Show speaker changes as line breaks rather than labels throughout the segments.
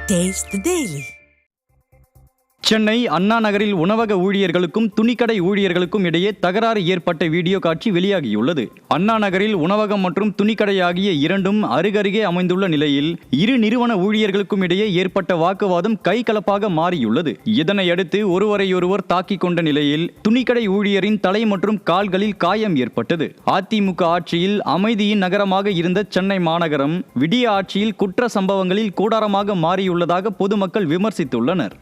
Taste the Daily.
Chennai அண்ணா நகரில் உணவக ஊழியர்களுக்கும் துணிக்கடை ஊழியர்களுக்கும் இடையே தகராறு ஏற்பட்ட வீடியோ காட்சி வெளியாகியுள்ளது. அண்ணா நகரில் உணவகம் மற்றும் துணிக்கடை ஆகிய இரண்டும் அருகருகே அமைந்துள்ள நிலையில் இரு நிறுவன ஊழியர்களுக்கும் இடையே ஏற்பட்ட வாக்குவாதம் கைகலப்பாக மாறியுள்ளது. இதனையடுத்து ஒருவரையொருவர் தாக்கிக் கொண்ட நிலையில் துணிக்கடை ஊழியரின் தலை மற்றும் கால்களில் காயம் ஏற்பட்டது. அதிமுக ஆட்சியில் அமைதியின் நகரமாக இருந்த சென்னை மாநகரம் விடிய ஆட்சியில் குற்ற சம்பவங்களில் கூடாரமாக மாறியுள்ளதாக பொதுமக்கள் விமர்சித்துள்ளனர்.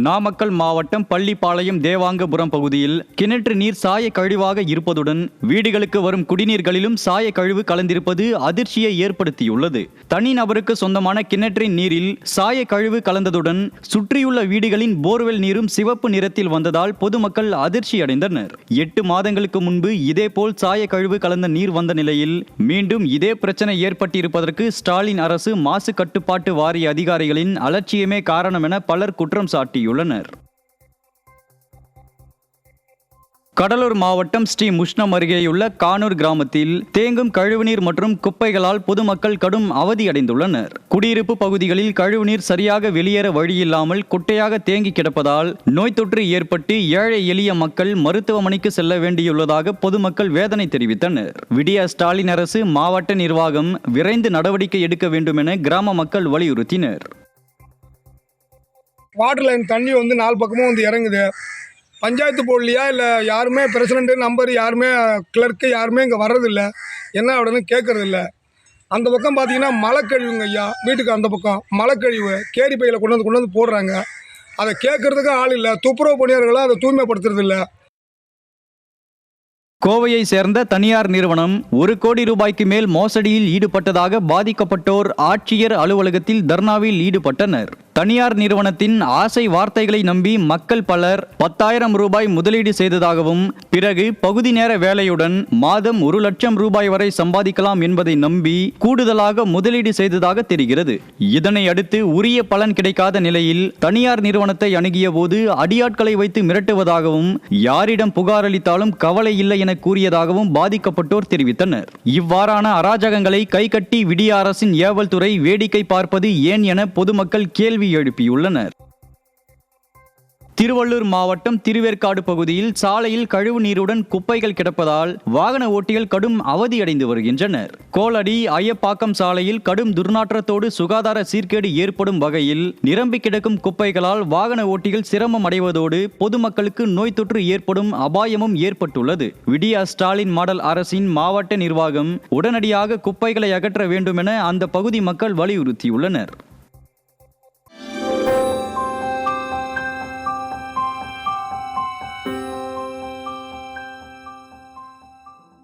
நாமக்கல் மாவட்டம் பள்ளிப்பாளையம் தேவாங்கபுரம் பகுதியில் கிணற்று நீர் சாய கழிவாக இருப்பதுடன் வீடுகளுக்கு வரும் குடிநீர்களிலும் சாய கழிவு கலந்திருப்பது அதிர்ச்சியை ஏற்படுத்தியுள்ளது. தனிநபருக்கு சொந்தமான கிணற்றின் நீரில் சாய கழிவு கலந்ததுடன் சுற்றியுள்ள வீடுகளின் போர்வெல் நீரும் சிவப்பு நிறத்தில் வந்ததால் பொதுமக்கள் அதிர்ச்சி அடைந்தனர். 8 மாதங்களுக்கு முன்பு இதேபோல் சாய கழிவு கலந்த நீர் வந்த நிலையில் மீண்டும் இதே பிரச்சனை ஏற்பட்டிருப்பதற்கு ஸ்டாலின் அரசு மாசு கட்டுப்பாட்டு வாரிய அதிகாரிகளின் அலட்சியமே காரணம் என பலர் குற்றம் சாட்டியுள்ளனர். கடலூர் மாவட்டம் ஸ்ரீ முஷ்ணம் அருகேயுள்ள கானூர் கிராமத்தில் தேங்கும் கழிவுநீர் மற்றும் குப்பைகளால் பொதுமக்கள் கடும் அவதியடைந்துள்ளனர். குடியிருப்பு பகுதிகளில் கழிவுநீர் சரியாக வெளியேற வழியில்லாமல் குட்டையாக தேங்கி கிடப்பதால் நோய் தொற்று ஏற்பட்டு ஏழை எளிய மக்கள் மருத்துவமனைக்கு செல்ல வேண்டியுள்ளதாக பொதுமக்கள் வேதனை தெரிவித்தனர். விடிய ஸ்டாலின் அரசு மாவட்ட நிர்வாகம் விரைந்து நடவடிக்கை எடுக்க வேண்டும் என கிராம மக்கள் வலியுறுத்தினர்.
வாட்டர் லைன் தண்ணி 4 பக்கமும் இறங்குது. பஞ்சாயத்து போடலையா இல்லை யாருமே பிரசிடென்ட் நம்பர் யாருமே கிளர்க்கு யாருமே இங்கே வர்றதில்லை. என்ன அப்படின்னு கேட்குறதில்ல. அந்த பக்கம் பார்த்தீங்கன்னா மலைக்கழிவுங்க ஐயா, வீட்டுக்கு அந்த பக்கம் மலைக்கழிவு கேரி பையில் கொண்டு வந்து போடுறாங்க. அதை கேட்கறதுக்கு ஆள் இல்லை. துப்புரவு பணியாளர்களாக அதை தூய்மைப்படுத்துறதில்லை.
கோவையை சேர்ந்த தனியார் நிறுவனம் 1 கோடி ரூபாய்க்கு மேல் மோசடியில் ஈடுபட்டதாக பாதிக்கப்பட்டோர் ஆட்சியர் அலுவலகத்தில் தர்ணாவில் ஈடுபட்டனர். தனியார் நிறுவனத்தின் ஆசை வார்த்தைகளை நம்பி மக்கள் பலர் 10,000 ரூபாய் முதலீடு செய்ததாகவும் பிறகு பகுதி நேர வேலையுடன் மாதம் 1 லட்சம் ரூபாய் வரை சம்பாதிக்கலாம் என்பதை நம்பி கூடுதலாக முதலீடு செய்ததாக தெரிகிறது. இதனை அடுத்து உரிய பலன் கிடைக்காத நிலையில் தனியார் நிறுவனத்தை அணுகிய போது அடியாட்களை வைத்து மிரட்டுவதாகவும் யாரிடம் புகார் அளித்தாலும் கவலை இல்லை என கூறியதாகவும் பாதிக்கப்பட்டோர் தெரிவித்தனர். இவ்வாறான அராஜகங்களை கைகட்டி விடிய அரசின் ஏவல் துறை வேடிக்கை பார்ப்பது ஏன் என பொதுமக்கள் கேள்வி எழுப்பியுள்ளனர். திருவள்ளூர் மாவட்டம் திருவேற்காடு பகுதியில் சாலையில் கழிவு நீருடன் குப்பைகள் கிடப்பதால் வாகன ஓட்டிகள் கடும் அவதியடைந்து வருகின்றனர். கோலடி ஐயப்பாக்கம் சாலையில் கடும் துர்நாற்றத்தோடு சுகாதார சீர்கேடு ஏற்படும் வகையில் நிரம்பி கிடக்கும் குப்பைகளால் வாகன ஓட்டிகள் சிரமம் அடைவதோடு பொதுமக்களுக்கு நோய் தொற்று ஏற்படும் அபாயமும் ஏற்பட்டுள்ளது. விடிய ஸ்டாலின் மாடல் அரசின் மாவட்ட நிர்வாகம் உடனடியாக குப்பைகளை அகற்ற வேண்டும் என அந்த பகுதி மக்கள் வலியுறுத்தியுள்ளனர்.